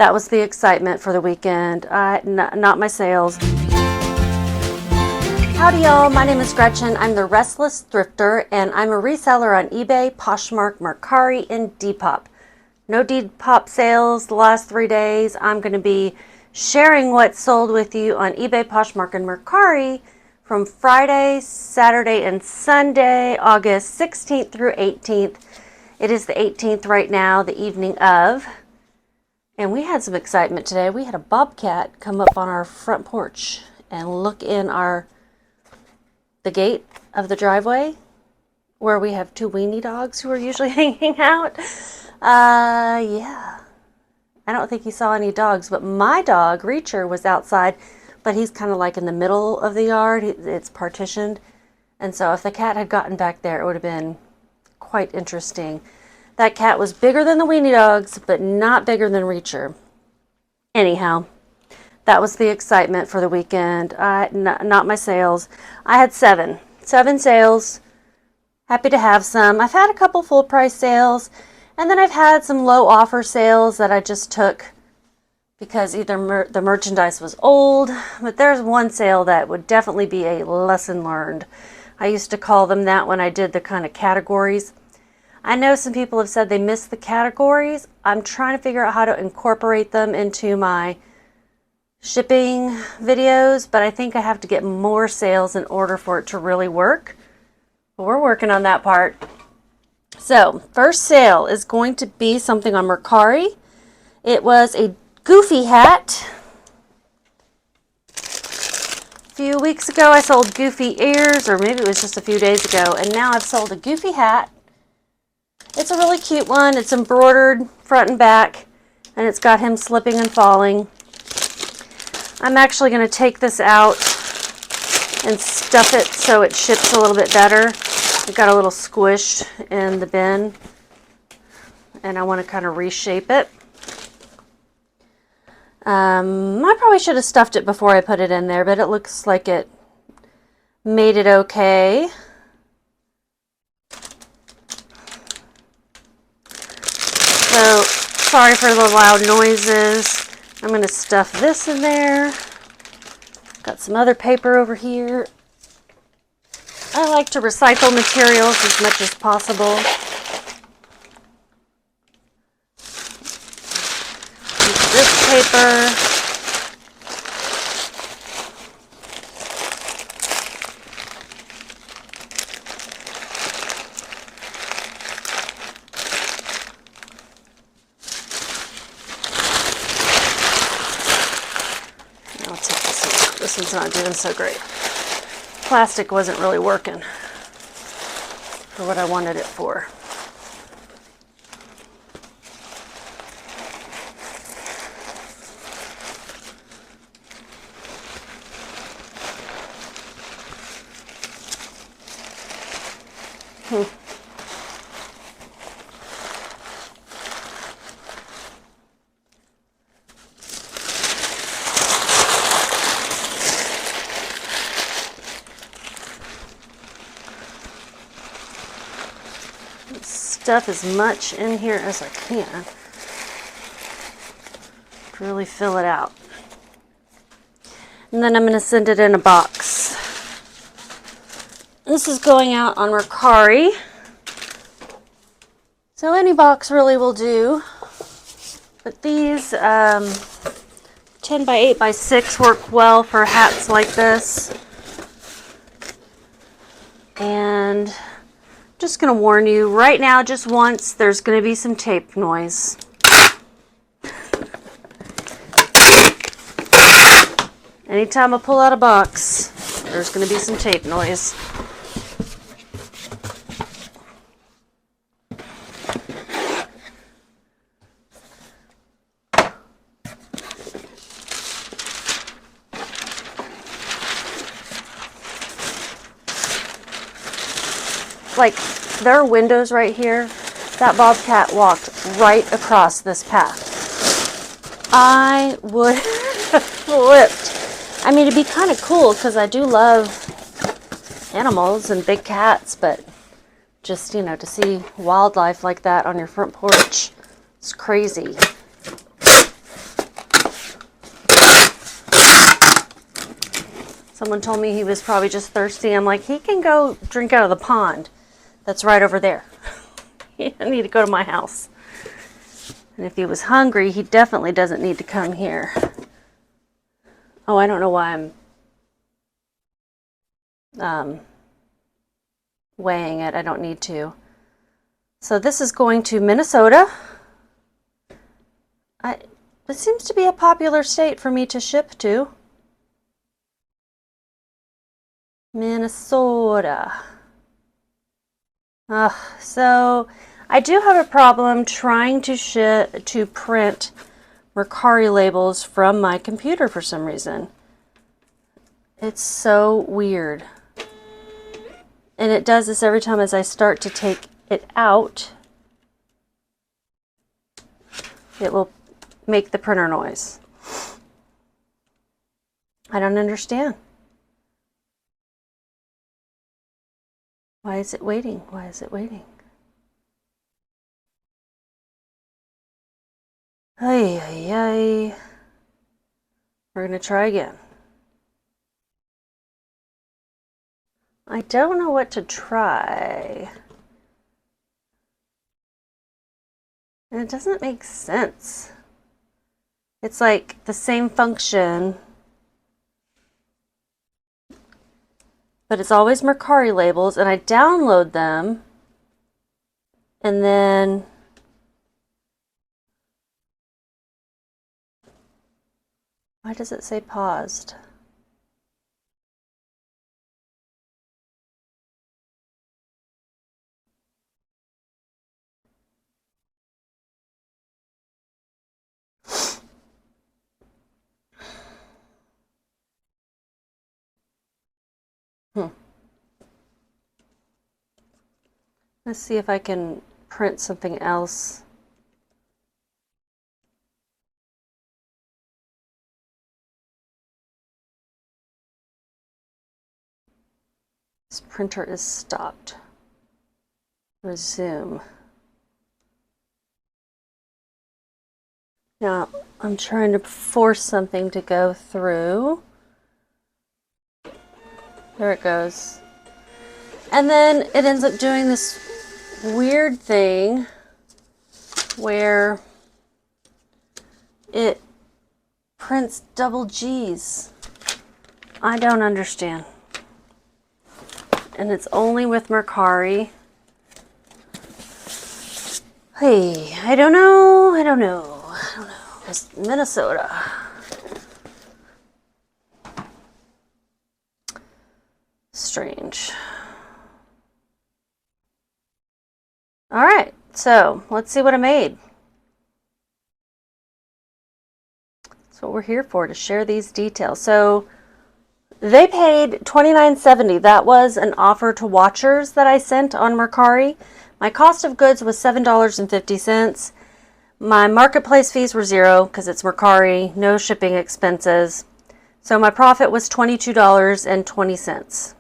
That was the excitement for the weekend, not my sales. Howdy y'all, my name is Gretchen. I'm the Restless Thrifter and I'm a reseller on eBay, Poshmark, Mercari, and Depop. No Depop sales the last 3 days. I'm going to be sharing what's sold with you on eBay, Poshmark, and Mercari from Friday, Saturday, and Sunday, August 16th through 18th. It is the 18th right now, the evening of. And we had some excitement today. We had a bobcat come up on our front porch and look in the gate of the driveway where we have two weenie dogs who are usually hanging out. Yeah. I don't think he saw any dogs, but my dog, Reacher, was outside, but he's kind of like in the middle of the yard. It's partitioned. And so if the cat had gotten back there, it would have been quite interesting. That cat was bigger than the weenie dogs, but not bigger than Reacher. Anyhow, that was the excitement for the weekend, not my sales. I had seven sales. Happy to have some. I've had a couple full price sales, and then I've had some low offer sales that I just took because either the merchandise was old, but there's one sale that would definitely be a lesson learned. I used to call them that when I did the kind of categories. I know some people have said they missed the categories. I'm trying to figure out how to incorporate them into my shipping videos, but I think I have to get more sales in order for it to really work. But we're working on that part. So, first sale is going to be something on Mercari. It was a Goofy hat. A few weeks ago I sold Goofy ears, or maybe it was just a few days ago, and now I've sold a Goofy hat. It's a really cute one. It's embroidered front and back, and it's got him slipping and falling. I'm actually going to take this out and stuff it so it ships a little bit better. It got a little squished in the bin, and I want to kind of reshape it. I probably should have stuffed it before I put it in there, but it looks like it made it okay. So, sorry for the loud noises. I'm going to stuff this in there. Got some other paper over here. I like to recycle materials as much as possible. Use this paper. I'll take this one out. This one's not doing so great. Plastic wasn't really working for what I wanted it for. Stuff as much in here as I can to really fill it out. And then I'm going to send it in a box. This is going out on Mercari. So any box really will do. But these 10 by 8 by 6 work well for hats like this. And just going to warn you right now, just once, there's going to be some tape noise. Anytime I pull out a box, there's going to be some tape noise. Like, there are windows right here. That bobcat walked right across this path. I would have flipped. I mean, it'd be kind of cool because I do love animals and big cats, but just, you know, to see wildlife like that on your front porch, it's crazy. Someone told me he was probably just thirsty. I'm like, he can go drink out of the pond that's right over there. He doesn't need to go to my house. And if he was hungry, he definitely doesn't need to come here. Oh, I don't know why I'm weighing it. I don't need to. So this is going to Minnesota. It seems to be a popular state for me to ship to. Minnesota. So I do have a problem trying to print Mercari labels from my computer for some reason. It's so weird. And it does this every time as I start to take it out. It will make the printer noise. I don't understand. Why is it waiting? Why is it waiting? Ay, ay, ay. We're going to try again. I don't know what to try. And it doesn't make sense. It's like the same function, but it's always Mercari labels, and I download them, and then why does it say paused? Let's see if I can print something else. This printer is stopped. Resume. Now, I'm trying to force something to go through. There it goes. And then it ends up doing this weird thing where it prints double G's. I don't understand. And it's only with Mercari. Hey, I don't know. It's Minnesota. Strange. All right, so let's see what I made. That's what we're here for, to share these details. So they paid $29.70. That was an offer to watchers that I sent on Mercari. My cost of goods was $7.50. My marketplace fees were $0 because it's Mercari, no shipping expenses. So my profit was $22.20.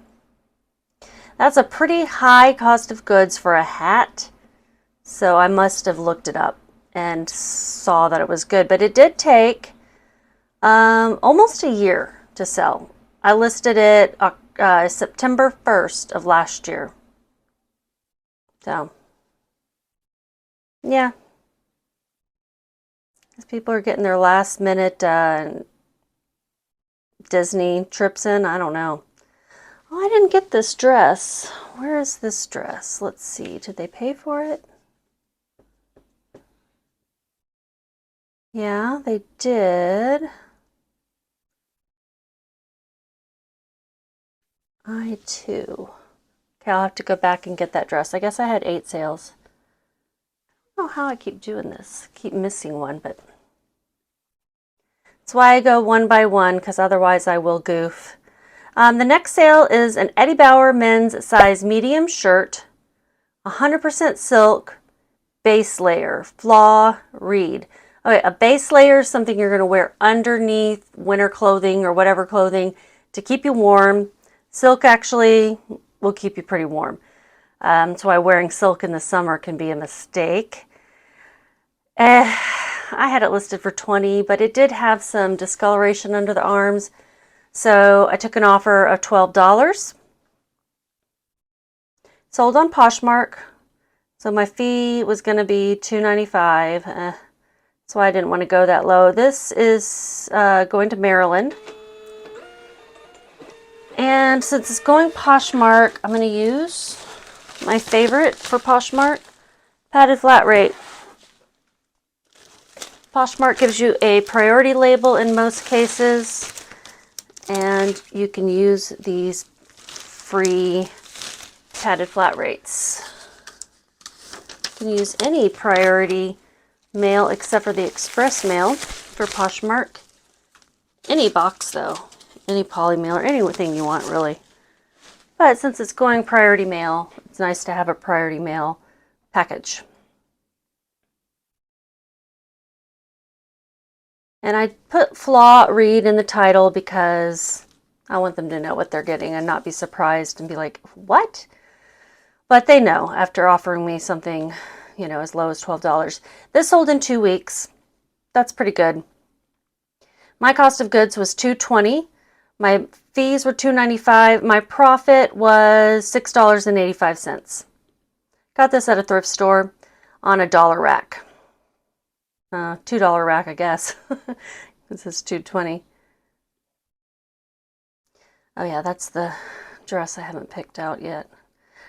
That's a pretty high cost of goods for a hat. So I must have looked it up and saw that it was good. But it did take almost a year to sell. I listed it September 1st of last year. So, yeah. People are getting their last minute Disney trips in. I don't know. Oh, I didn't get this dress. Where is this dress? Let's see. Did they pay for it? Yeah, they did. I too. Okay, I'll have to go back and get that dress. I guess I had 8 sales. I don't know how I keep doing this. Keep missing one, but that's why I go one by one, because otherwise I will goof. The next sale is an Eddie Bauer men's size medium shirt, 100% silk, base layer, flaw, reed. Okay, a base layer is something you're going to wear underneath winter clothing or whatever clothing to keep you warm. Silk actually will keep you pretty warm. That's why wearing silk in the summer can be a mistake. I had it listed for $20, but it did have some discoloration under the arms. So I took an offer of $12. Sold on Poshmark. So my fee was going to be $2.95. That's why I didn't want to go that low. This is going to Maryland. And since it's going Poshmark, I'm going to use my favorite for Poshmark, padded flat rate. Poshmark gives you a priority label in most cases, and you can use these free padded flat rates. You can use any priority mail except for the express mail for Poshmark. Any box though, any poly mail or anything you want really. But since it's going priority mail, it's nice to have a priority mail package. And I put flaw read in the title because I want them to know what they're getting and not be surprised and be like, what? But they know after offering me something, you know, as low as $12. This sold in 2 weeks. That's pretty good. My cost of goods was $2.20. My fees were $2.95. My profit was $6.85. Got this at a thrift store on a dollar rack. $2 rack, I guess. This is $2.20. Oh yeah, that's the dress I haven't picked out yet.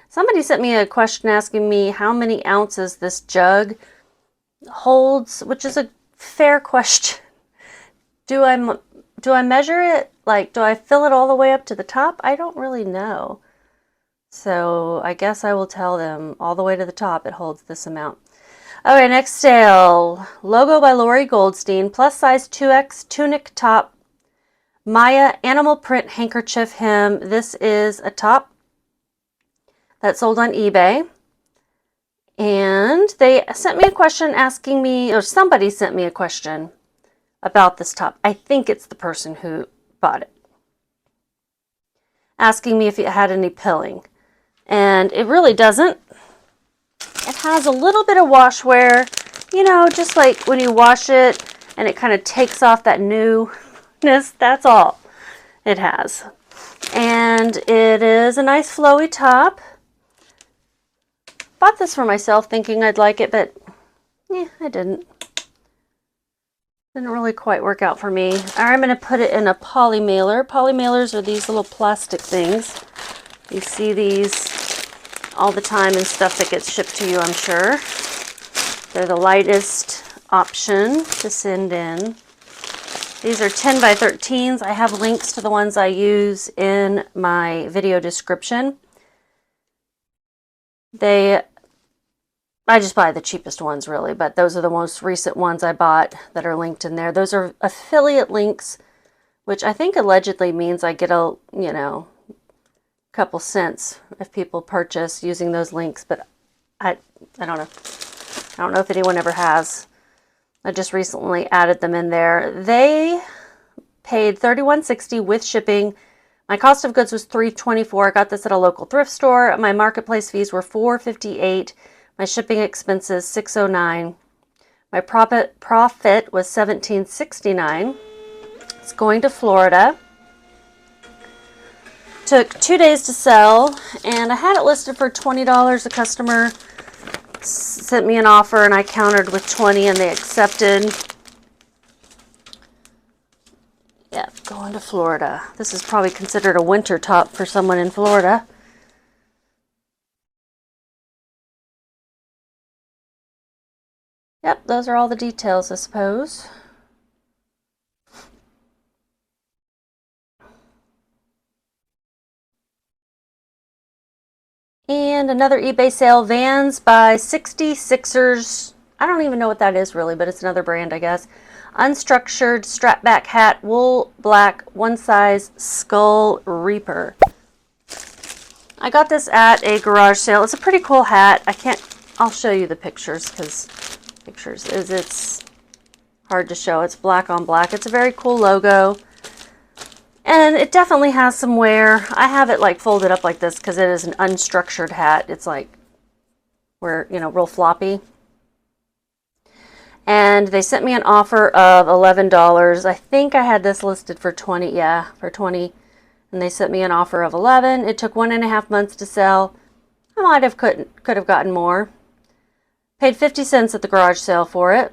Somebody sent me a question asking me how many ounces this jug holds, which is a fair question. Do I measure it? Like, do I fill it all the way up to the top? I don't really know. So I guess I will tell them all the way to the top it holds this amount. Okay, next sale. Logo by Lori Goldstein, plus size 2X tunic top, Maya animal print handkerchief hem. This is a top that sold on eBay. And they sent me a question asking me, or somebody sent me a question about this top. I think it's the person who bought it. Asking me if it had any pilling. And it really doesn't. It has a little bit of wash wear, you know, just like when you wash it and it kind of takes off that newness. That's all it has. And it is a nice flowy top. Bought this for myself thinking I'd like it, but I didn't. Didn't really quite work out for me. I'm going to put it in a poly mailer. Poly mailers are these little plastic things. You see these all the time and stuff that gets shipped to you, I'm sure. They're the lightest option to send in. These are 10 by 13s. I have links to the ones I use in my video description. I just buy the cheapest ones really, but those are the most recent ones I bought that are linked in there. Those are affiliate links, which I think allegedly means I get a, you know, couple cents if people purchase using those links, but I don't know. I don't know if anyone ever has. I just recently added them in there. They paid $31.60 with shipping. My cost of goods was $3.24. I got this at a local thrift store. My marketplace fees were $4.58. My shipping expenses $6.09. My profit was $17.69. It's going to Florida. Took 2 days to sell, and I had it listed for $20. A customer sent me an offer, and I countered with $20, and they accepted. Yeah, going to Florida. This is probably considered a winter top for someone in Florida. Yep, those are all the details, I suppose. And another eBay sale, Vans by 66ers. I don't even know what that is really, but it's another brand, I guess. Unstructured strap back hat, wool black, one size, skull reaper. I got this at a garage sale. It's a pretty cool hat. I'll show you the pictures because it's hard to show. It's black on black. It's a very cool logo. And it definitely has some wear. I have it like folded up like this because it is an unstructured hat. It's like, real floppy. And they sent me an offer of $11. I think I had this listed for 20. Yeah, for 20. And they sent me an offer of 11. It took 1.5 months to sell. I might have could have gotten more. Paid 50 cents at the garage sale for it.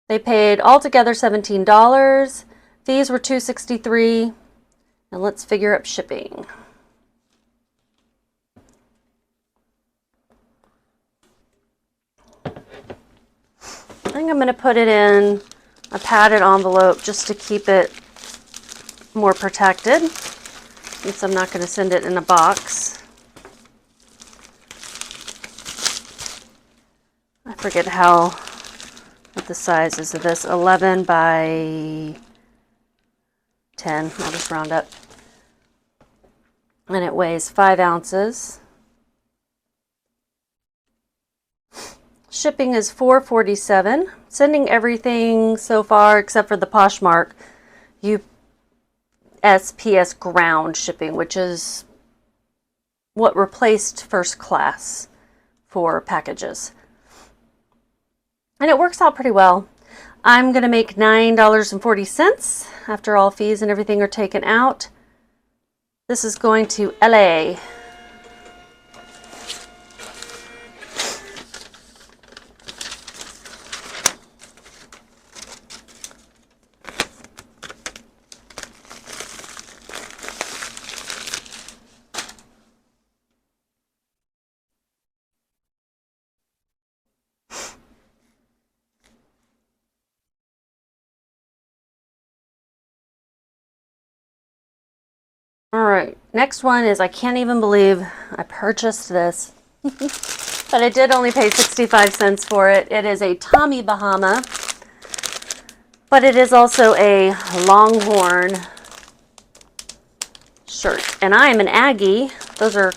They paid altogether $17. Fees were $2.63. And let's figure up shipping. I think I'm going to put it in a padded envelope just to keep it more protected, since I'm not going to send it in a box. I forget what the size is of this. 11 by 10. I'll just round up. And it weighs 5 ounces. Shipping is $4.47. Sending everything so far except for the Poshmark USPS ground shipping, which is what replaced first class for packages. And it works out pretty well. I'm going to make $9.40 after all fees and everything are taken out. This is going to LA. All right, next one is, I can't even believe I purchased this, but I did only pay 65 cents for it. It is a Tommy Bahama, but it is also a Longhorn shirt. And I am an Aggie. Those are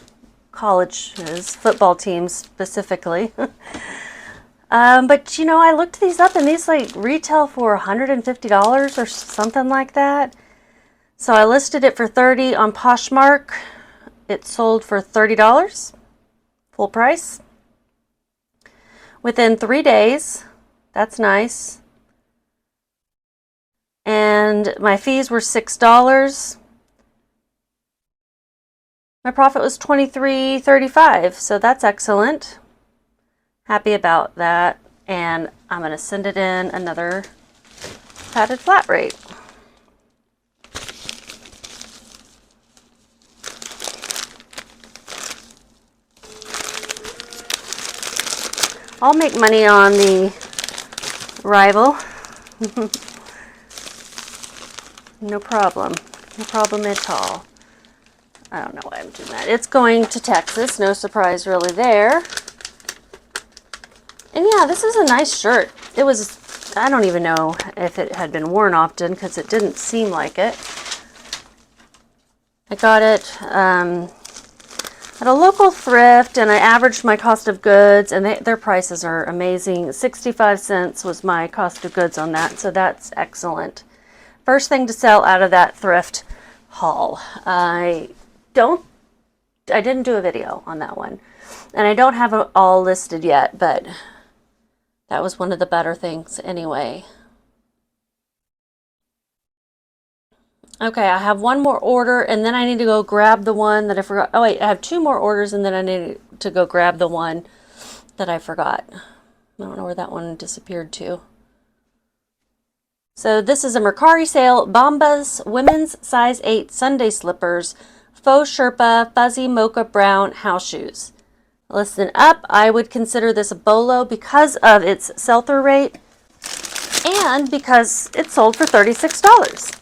colleges, football teams specifically. But you know, I looked these up and these like retail for $150 or something like that. So I listed it for $30 on Poshmark. It sold for $30, full price. Within 3 days, that's nice. And my fees were $6. My profit was $23.35, so that's excellent. Happy about that. And I'm going to send it in another padded flat rate. I'll make money on the arrival. No problem. No problem at all. I don't know why I'm doing that. It's going to Texas. No surprise really there. And yeah, this is a nice shirt. It was, I don't even know if it had been worn often because it didn't seem like it. I got it at a local thrift, and I averaged my cost of goods, and their prices are amazing. 65 cents was my cost of goods on that, so that's excellent. First thing to sell out of that thrift haul. I didn't do a video on that one, and I don't have it all listed yet, but that was one of the better things anyway. Okay, I have one more order, and then I need to go grab the one that I forgot. Oh wait, I have 2 more orders, and then I need to go grab the one that I forgot. I don't know where that one disappeared to. So this is a Mercari sale. Bombas women's size 8 Sunday slippers, faux Sherpa fuzzy mocha brown house shoes. Listen up, I would consider this a bolo because of its sell-through rate and because it sold for $36.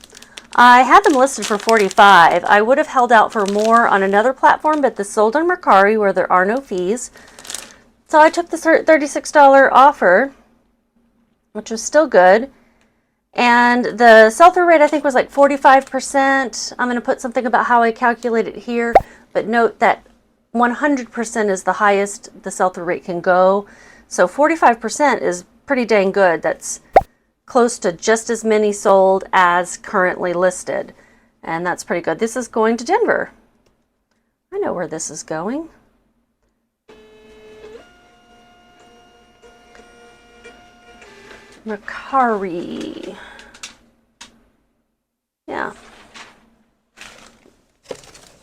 I had them listed for $45. I would have held out for more on another platform, but this sold on Mercari where there are no fees. So I took the $36 offer, which was still good. And the sell-through rate I think was like 45%. I'm going to put something about how I calculate it here, but note that 100% is the highest the sell-through rate can go. So 45% is pretty dang good. That's close to just as many sold as currently listed. And that's pretty good. This is going to Denver. I know where this is going. Mercari. Yeah.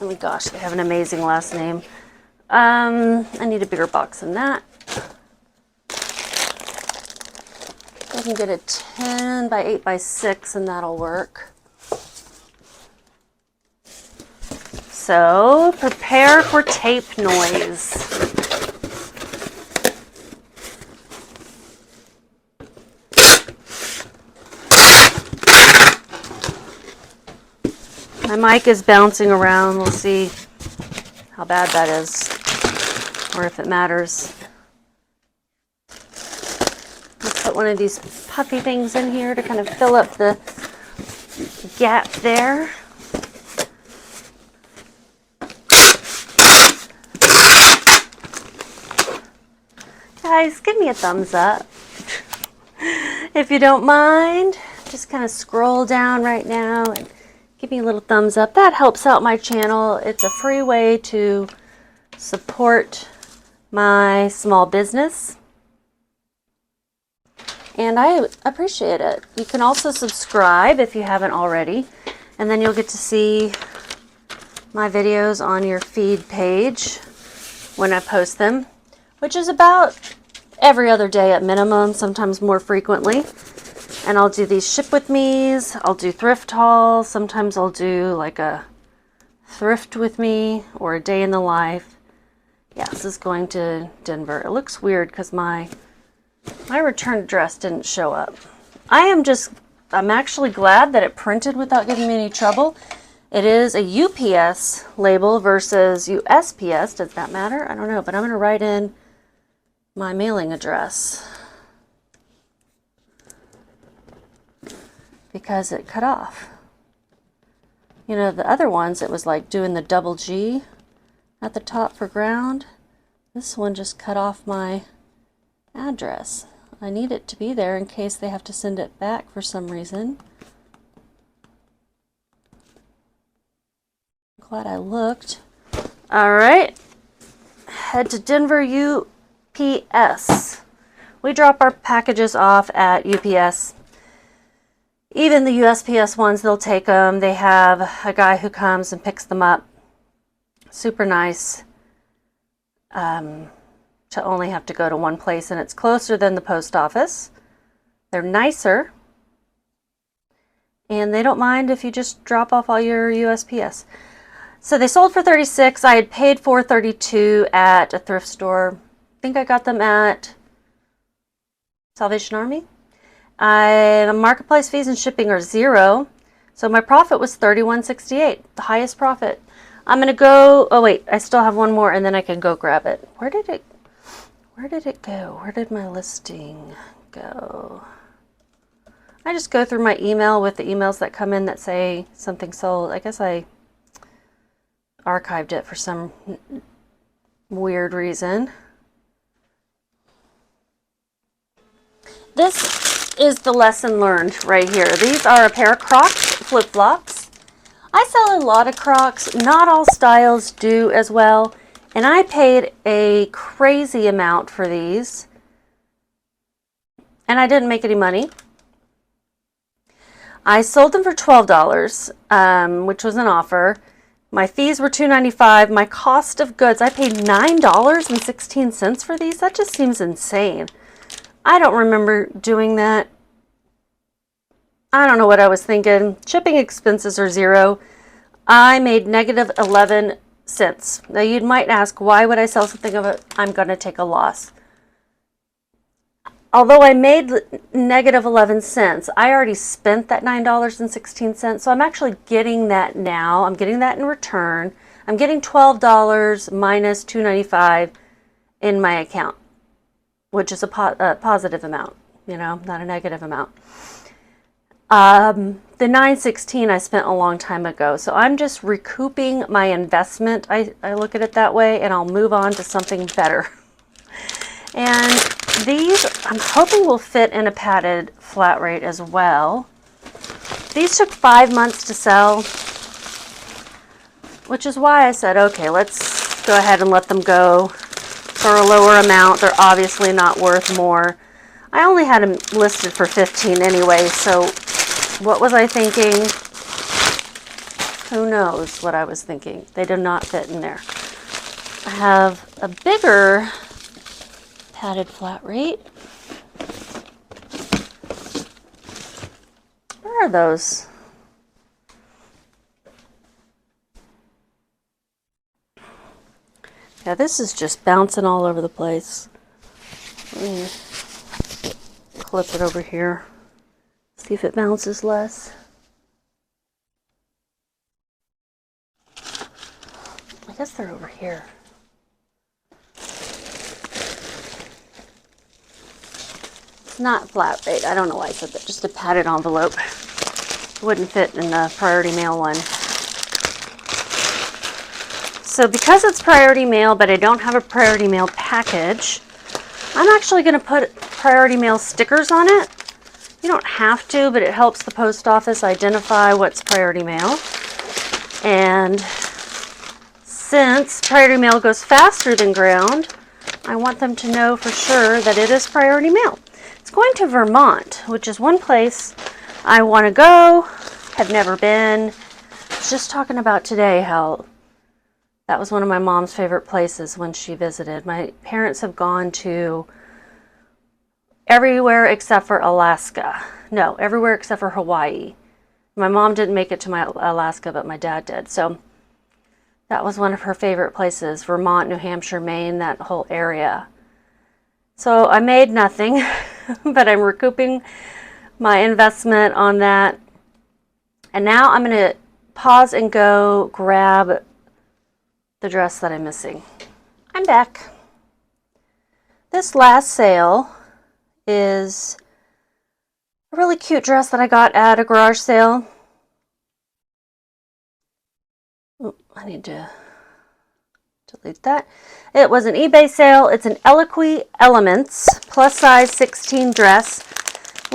Oh my gosh, they have an amazing last name. I need a bigger box than that. I can get a 10 by 8 by 6 and that'll work. So, prepare for tape noise. My mic is bouncing around. We'll see how bad that is, or if it matters. Let's put one of these puffy things in here to kind of fill up the gap there. Guys, give me a thumbs up if you don't mind. Just kind of scroll down right now and give me a little thumbs up. That helps out my channel. It's a free way to support my small business, and I appreciate it. You can also subscribe if you haven't already, and then you'll get to see my videos on your feed page when I post them, which is about every other day at minimum, sometimes more frequently. And I'll do these ship with me's, I'll do thrift hauls, sometimes I'll do like a thrift with me or a day in the life. Yeah, this is going to Denver. It looks weird because my return address didn't show up. I'm actually glad that it printed without giving me any trouble. It is a UPS label versus USPS. Does that matter? I don't know, but I'm going to write in my mailing address because it cut off. You know, the other ones, it was like doing the double G at the top for ground. This one just cut off my address. I need it to be there in case they have to send it back for some reason. Glad I looked. All right, head to Denver UPS. We drop our packages off at UPS. Even the USPS ones, they'll take them. They have a guy who comes and picks them up. Super nice. To only have to go to one place, and it's closer than the post office. They're nicer. And they don't mind if you just drop off all your USPS. So they sold for $36. I had paid for $32 at a thrift store. I think I got them at Salvation Army. Marketplace fees and shipping are $0. So my profit was $31.68, the highest profit. I'm going to go, oh wait, I still have one more and then I can go grab it. Where did it go? Where did my listing go? I just go through my email with the emails that come in that say something sold. I guess I archived it for some weird reason. This is the lesson learned right here. These are a pair of Crocs flip-flops. I sell a lot of Crocs. Not all styles do as well. And I paid a crazy amount for these. And I didn't make any money. I sold them for $12, which was an offer. My fees were $2.95. My cost of goods, I paid $9.16 for these. That just seems insane. I don't remember doing that. I don't know what I was thinking. Shipping expenses are $0. I made negative 11 cents. Now you might ask, why would I sell something of it? I'm going to take a loss. Although I made negative 11 cents, I already spent that $9.16. So I'm actually getting that now. I'm getting that in return. I'm getting $12 minus $2.95 in my account, which is a positive amount, you know, not a negative amount. The $9.16 I spent a long time ago, so I'm just recouping my investment. I look at it that way, and I'll move on to something better. And these, I'm hoping will fit in a padded flat rate as well. These took 5 months to sell, which is why I said, okay, let's go ahead and let them go for a lower amount. They're obviously not worth more. I only had them listed for $15 anyway, so what was I thinking? Who knows what I was thinking. They did not fit in there. I have a bigger padded flat rate. Where are those? Yeah, this is just bouncing all over the place. Let me clip it over here. See if it bounces less. I guess they're over here. It's not flat rate. I don't know why I said that. Just a padded envelope. It wouldn't fit in the priority mail one. So because it's priority mail, but I don't have a priority mail package, I'm actually going to put priority mail stickers on it. You don't have to, but it helps the post office identify what's priority mail. And since priority mail goes faster than ground, I want them to know for sure that it is priority mail. It's going to Vermont, which is one place I want to go, have never been. I was just talking about today how that was one of my mom's favorite places when she visited. My parents have gone to everywhere except for Alaska. No, everywhere except for Hawaii. My mom didn't make it to Alaska, but my dad did. So that was one of her favorite places, Vermont, New Hampshire, Maine, that whole area. So I made nothing, but I'm recouping my investment on that. And now I'm going to pause and go grab the dress that I'm missing. I'm back. This last sale is a really cute dress that I got at a garage sale. Oh, I need to delete that. It was an eBay sale. It's an Eloquy Elements plus size 16 dress,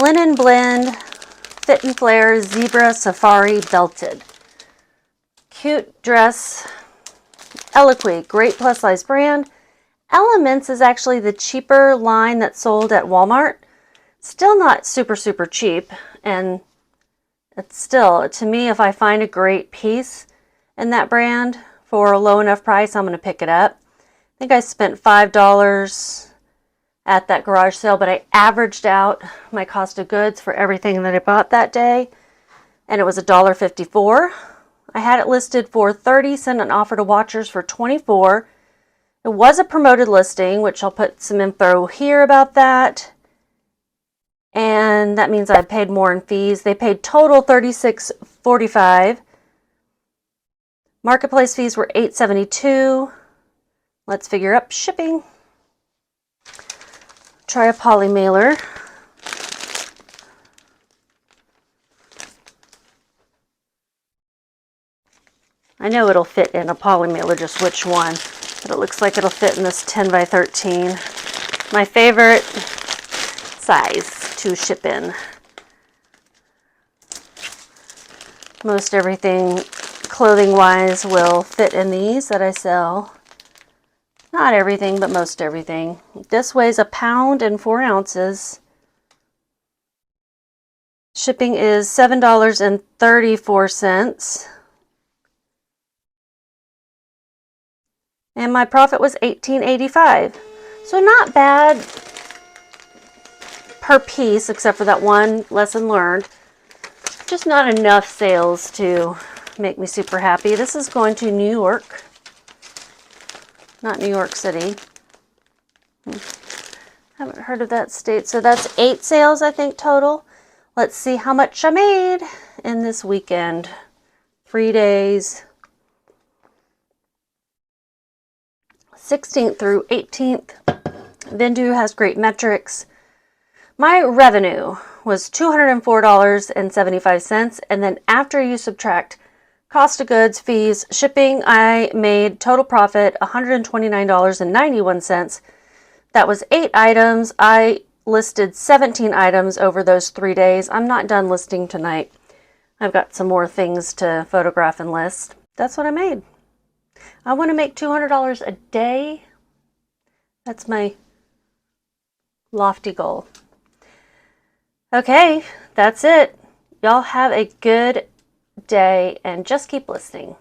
linen blend, fit and flare, zebra safari belted. Cute dress. Eloquy, great plus size brand. Elements is actually the cheaper line that's sold at Walmart. Still not super cheap, and it's still, to me, if I find a great piece in that brand for a low enough price, I'm going to pick it up. I think I spent $5 at that garage sale, but I averaged out my cost of goods for everything that I bought that day, and it was $1.54. I had it listed for $30, sent an offer to watchers for $24. It was a promoted listing, which I'll put some info here about that. And that means I paid more in fees. They paid total $36.45. Marketplace fees were $8.72. Let's figure up shipping. Try a poly mailer. I know it'll fit in a poly mailer, just which one, but it looks like it'll fit in this 10 by 13. My favorite size to ship in. Most everything clothing wise will fit in these that I sell. Not everything, but most everything. This weighs 1 pound and 4 ounces. Shipping is $7.34. And my profit was $18.85. So not bad per piece, except for that one lesson learned. Just not enough sales to make me super happy. This is going to New York, not New York City. Haven't heard of that state. So that's 8 sales, I think, total. Let's see how much I made in this weekend. 3 days. 16th through 18th. Vendoo has great metrics. My revenue was $204.75, and then after you subtract cost of goods, fees, shipping, I made total profit $129.91. That was 8 items. I listed 17 items over those 3 days. I'm not done listing tonight. I've got some more things to photograph and list. That's what I made. I want to make $200 a day. That's my lofty goal. Okay, that's it. Y'all have a good day and just keep listening.